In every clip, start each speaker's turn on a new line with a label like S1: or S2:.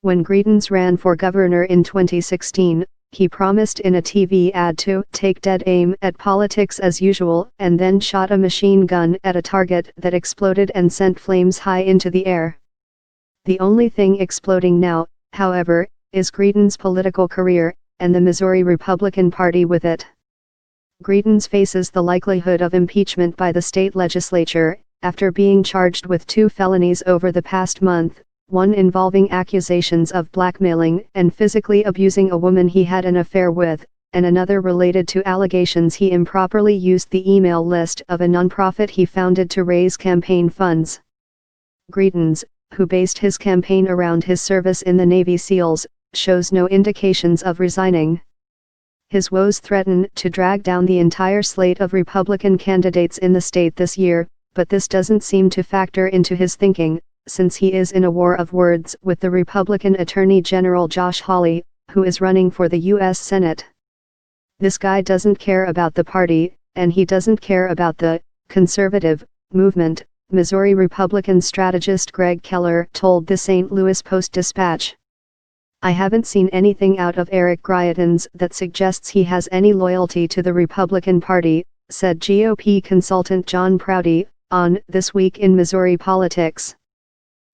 S1: When Greitens ran for governor in 2016, he promised in a TV ad to take dead aim at politics as usual and then shot a machine gun at a target that exploded and sent flames high into the air. The only thing exploding now, however, is Greitens' political career, and the Missouri Republican Party with it. Greitens faces the likelihood of impeachment by the state legislature, after being charged with 2 felonies over the past month, one involving accusations of blackmailing and physically abusing a woman he had an affair with, and another related to allegations he improperly used the email list of a nonprofit he founded to raise campaign funds. Greitens, who based his campaign around his service in the Navy SEALs, shows no indications of resigning. His woes threaten to drag down the entire slate of Republican candidates in the state this year, but this doesn't seem to factor into his thinking, since he is in a war of words with the Republican Attorney General Josh Hawley, who is running for the U.S. Senate. This guy doesn't care about the party, and he doesn't care about the conservative movement, Missouri Republican strategist Greg Keller told the St. Louis Post-Dispatch. I haven't seen anything out of Eric Greitens that suggests he has any loyalty to the Republican Party, said GOP consultant John Prouty, on This Week in Missouri Politics.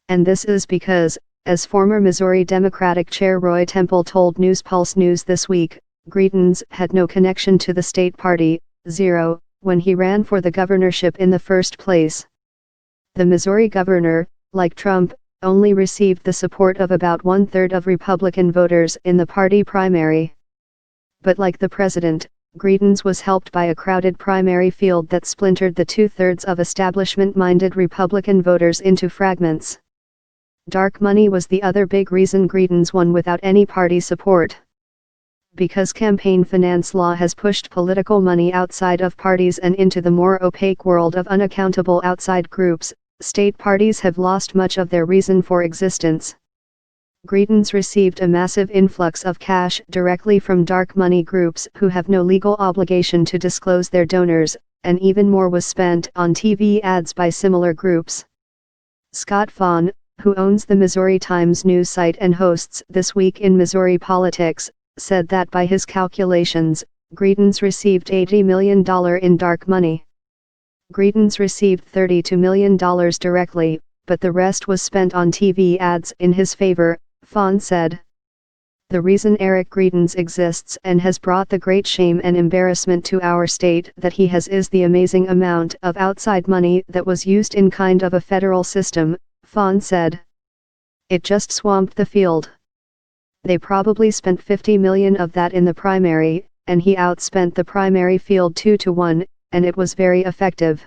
S1: And this is because, as former Missouri Democratic Chair Roy Temple told News Pulse News this week, Greitens had no connection to the state party, zero, when he ran for the governorship in the first place. The Missouri governor, like Trump, only received the support of about 1/3 of Republican voters in the party primary. But like the president, Greitens was helped by a crowded primary field that splintered the 2/3 of establishment-minded Republican voters into fragments. Dark money was the other big reason Greitens won without any party support. Because campaign finance law has pushed political money outside of parties and into the more opaque world of unaccountable outside groups, state parties have lost much of their reason for existence. Greitens received a massive influx of cash directly from dark money groups who have no legal obligation to disclose their donors, and even more was spent on TV ads by similar groups. Scott Fahn, who owns the Missouri Times news site and hosts This Week in Missouri Politics, said that by his calculations, Greitens received $80 million in dark money. Greitens received $32 million directly, but the rest was spent on TV ads in his favor, Fahn said. The reason Eric Greitens exists and has brought the great shame and embarrassment to our state that he has is the amazing amount of outside money that was used in kind of a federal system, Fahn said. It just swamped the field. They probably spent $50 million of that in the primary, and he outspent the primary field 2-1, and it was very effective.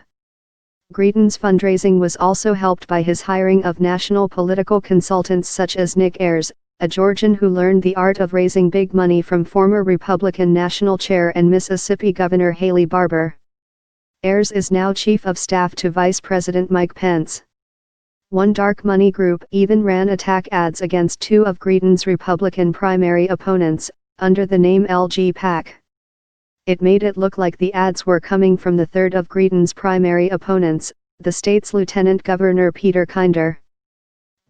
S1: Greitens' fundraising was also helped by his hiring of national political consultants such as Nick Ayers, a Georgian who learned the art of raising big money from former Republican National Chair and Mississippi Governor Haley Barbour. Ayers is now Chief of Staff to Vice President Mike Pence. One dark money group even ran attack ads against 2 of Greitens' Republican primary opponents, under the name LG PAC. It made it look like the ads were coming from the third of Greitens' primary opponents, the state's Lieutenant Governor Peter Kinder.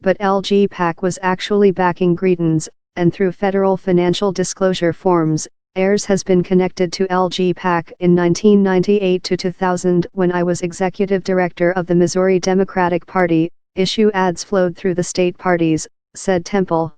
S1: But LG PAC was actually backing Greitens, and through federal financial disclosure forms, Ayers has been connected to LG PAC in 1998 to 2000 when I was executive director of the Missouri Democratic Party. Issue ads flowed through the state parties, said Temple.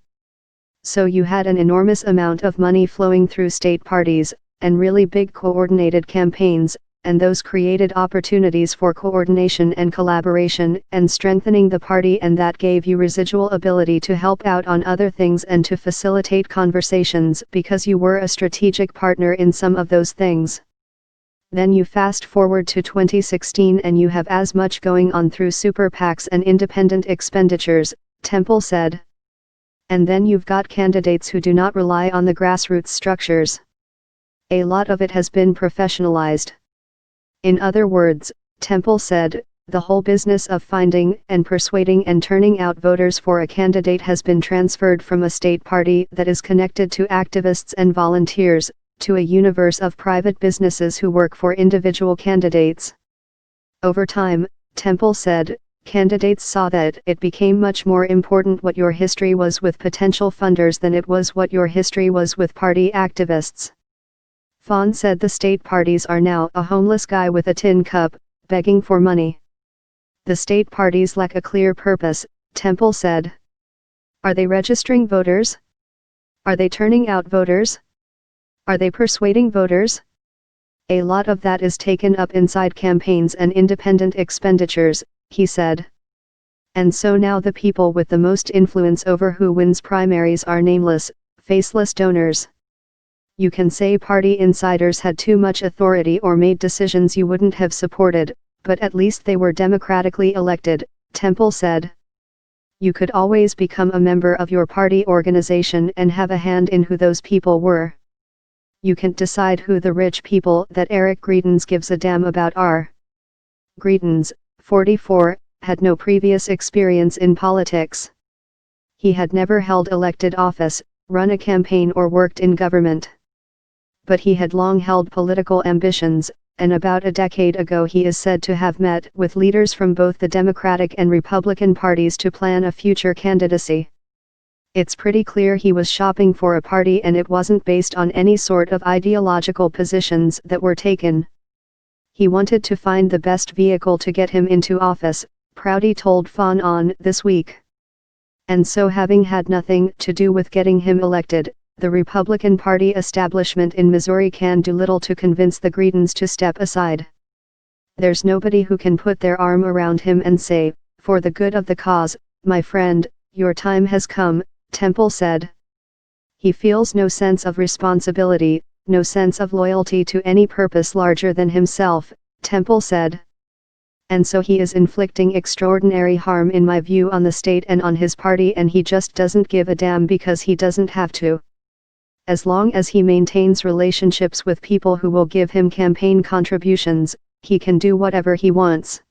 S1: So you had an enormous amount of money flowing through state parties, and really big coordinated campaigns, and those created opportunities for coordination and collaboration and strengthening the party, and that gave you residual ability to help out on other things and to facilitate conversations because you were a strategic partner in some of those things. Then you fast forward to 2016 and you have as much going on through super PACs and independent expenditures, Temple said. And then you've got candidates who do not rely on the grassroots structures. A lot of it has been professionalized. In other words, Temple said, the whole business of finding and persuading and turning out voters for a candidate has been transferred from a state party that is connected to activists and volunteers, to a universe of private businesses who work for individual candidates. Over time, Temple said, candidates saw that it became much more important what your history was with potential funders than it was what your history was with party activists. Fawn said the state parties are now a homeless guy with a tin cup, begging for money. The state parties lack a clear purpose, Temple said. Are they registering voters? Are they turning out voters? Are they persuading voters? A lot of that is taken up inside campaigns and independent expenditures, he said. And so now the people with the most influence over who wins primaries are nameless, faceless donors. You can say party insiders had too much authority or made decisions you wouldn't have supported, but at least they were democratically elected, Temple said. You could always become a member of your party organization and have a hand in who those people were. You can't decide who the rich people that Eric Greitens gives a damn about are. Greitens, 44, had no previous experience in politics. He had never held elected office, run a campaign or worked in government. But he had long held political ambitions, and about a decade ago he is said to have met with leaders from both the Democratic and Republican parties to plan a future candidacy. It's pretty clear he was shopping for a party and it wasn't based on any sort of ideological positions that were taken. He wanted to find the best vehicle to get him into office, Prouty told Fawn on This Week. And so having had nothing to do with getting him elected, the Republican Party establishment in Missouri can do little to convince the Greitens to step aside. There's nobody who can put their arm around him and say, for the good of the cause, my friend, your time has come, Temple said. He feels no sense of responsibility, no sense of loyalty to any purpose larger than himself, Temple said. And so he is inflicting extraordinary harm in my view on the state and on his party, and he just doesn't give a damn because he doesn't have to. As long as he maintains relationships with people who will give him campaign contributions, he can do whatever he wants.